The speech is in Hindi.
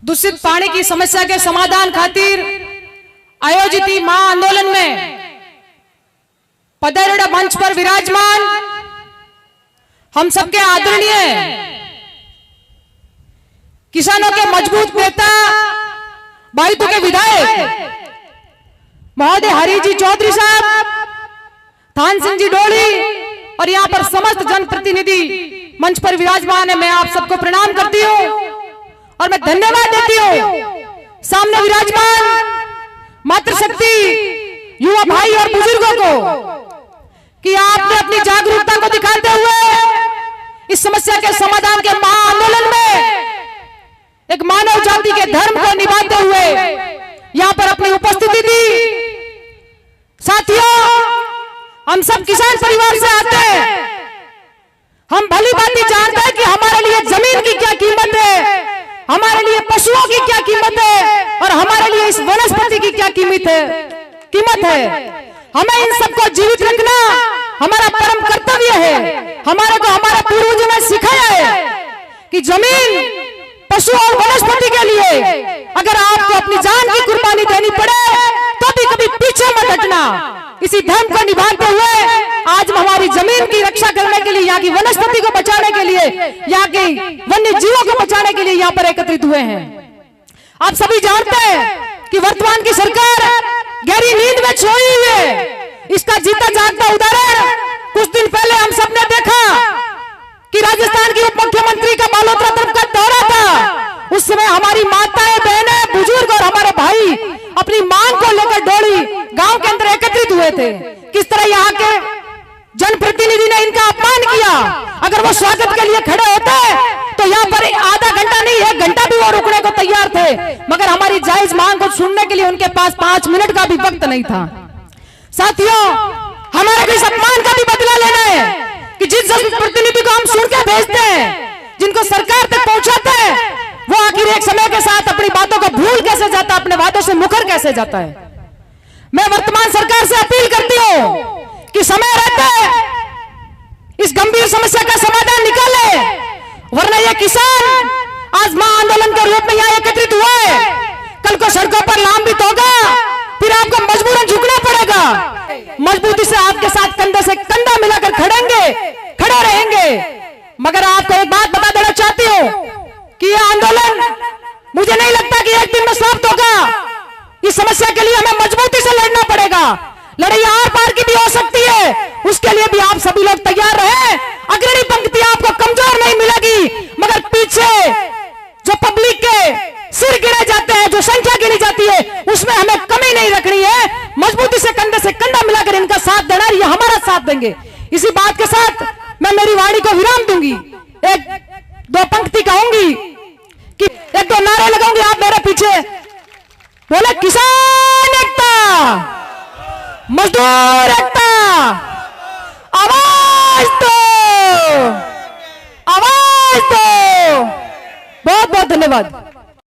दूषित पानी की समस्या के समाधान खातिर आयोजित महा आंदोलन में पधारेड़ा मंच पर विराजमान हम सबके आदरणीय किसानों के मजबूत नेता बाइतू के विधायक महोदय हरि जी चौधरी साहब, थान सिंह जी डोली और यहाँ पर समस्त जनप्रतिनिधि मंच पर विराजमान है। मैं आप सबको प्रणाम करती हूँ और मैं धन्यवाद देती हूँ सामने विराजमान मातृशक्ति युवा भाई और बुजुर्गों को कि आपने अपनी जागरूकता को दिखाते हुए इस समस्या के समाधान के महा आंदोलन में एक मानव जाति के धर्म को निभाते हुए यहाँ पर अपनी उपस्थिति दी। साथियों, हम सब किसान परिवार से आते हैं। हम भली भांति जानते हैं कि हमारे लिए जमीन की क्या कीमत है, हमारे लिए पशुओं की क्या कीमत है और हमारे लिए इस वनस्पति की क्या कीमत है। हमें इन सबको जीवित रखना हमारा परम कर्तव्य है। हमारे को हमारे पूर्वजों ने सिखाया है कि जमीन, पशु और वनस्पति के लिए अगर आपको अपनी जान की कुर्बानी देनी पड़े तो भी कभी पीछे मत हटना। इसी धर्म को निभाते हुए आज हम हमारी जमीन की रक्षा करने के लिए, यहाँ की वनस्पति को बचाने के लिए, यहाँ के वन्य जीवों को बचाने के लिए यहाँ पर एकत्रित हुए हैं। आप सभी जानते हैं कि वर्तमान की सरकार गहरी नींद में सोई हुई है। इसका जीता जागता उदाहरण कुछ दिन पहले हम सबने देखा कि राजस्थान की उप मुख्यमंत्री का बालोतरा तरफ का दौरा था। उस समय हमारी माताएं, बहनें, बुजुर्ग और हमारे भाई अपनी मांग को लेकर डोली गांव के अंदर एकत्रित हुए थे। किस तरह यहाँ के जनप्रतिनिधि ने इनका अपमान किया। अगर वो स्वागत के लिए खड़े होते तो यहाँ पर आधा घंटा नहीं, 1 घंटा भी वो रुकने को तैयार थे, मगर हमारी जायज मांग को सुनने के लिए उनके पास 5 मिनट का भी वक्त नहीं था। साथियों, हमारे भी सम्मान का भी बदला लेना है कि जिस जनप्रतिनिधि को हम सुन के भेजते हैं, जिनको सरकार तक पहुंचाते हैं, वो आखिर एक समय के साथ अपनी बातों को भूल कैसे जाता है, अपने वादों से मुकर कैसे जाता है। मैं वर्तमान सरकार से अपील करती हूं कि समय रहते इस गंभीर समस्या का समाधान निकाले, वरना यह किसान आज महा आंदोलन के रूप में यहाँ एकत्रित हुआ है, कल को सड़कों पर लांबित होगा, फिर आपको मजबूरन झुकना पड़ेगा। मजबूती से आपके साथ कंधे से कंधा मिलाकर खड़े रहेंगे। मगर आपको एक बात बता देना चाहती हूँ कि यह आंदोलन मुझे नहीं लगता कि एक दिन में समाप्त होगा। इस समस्या के लिए हमें मजबूती से लड़ना पड़ेगा। लड़ाई आर पार की भी हो सकती है, उसके लिए भी आप सभी लोग तैयार रहे। अग्रणी पंक्ति आपको कमजोर नहीं मिलेगी, मगर पीछे जो पब्लिक के सिर गिरे जाते हैं, जो संख्या गिनी जाती है, उसमें हमें कमी नहीं रखनी है। मजबूती से कंधे से कंधा मिलाकर इनका साथ देना, ये हमारा साथ देंगे। इसी बात के साथ मैं मेरी वाणी को विराम दूंगी। 1-2 पंक्ति कहूंगी कि 1-2 नारे लगाऊंगी, आप मेरे पीछे बोले, किसान एकता, मजदूर एकता, आवाज दो, आवाज दो। बहुत बहुत धन्यवाद।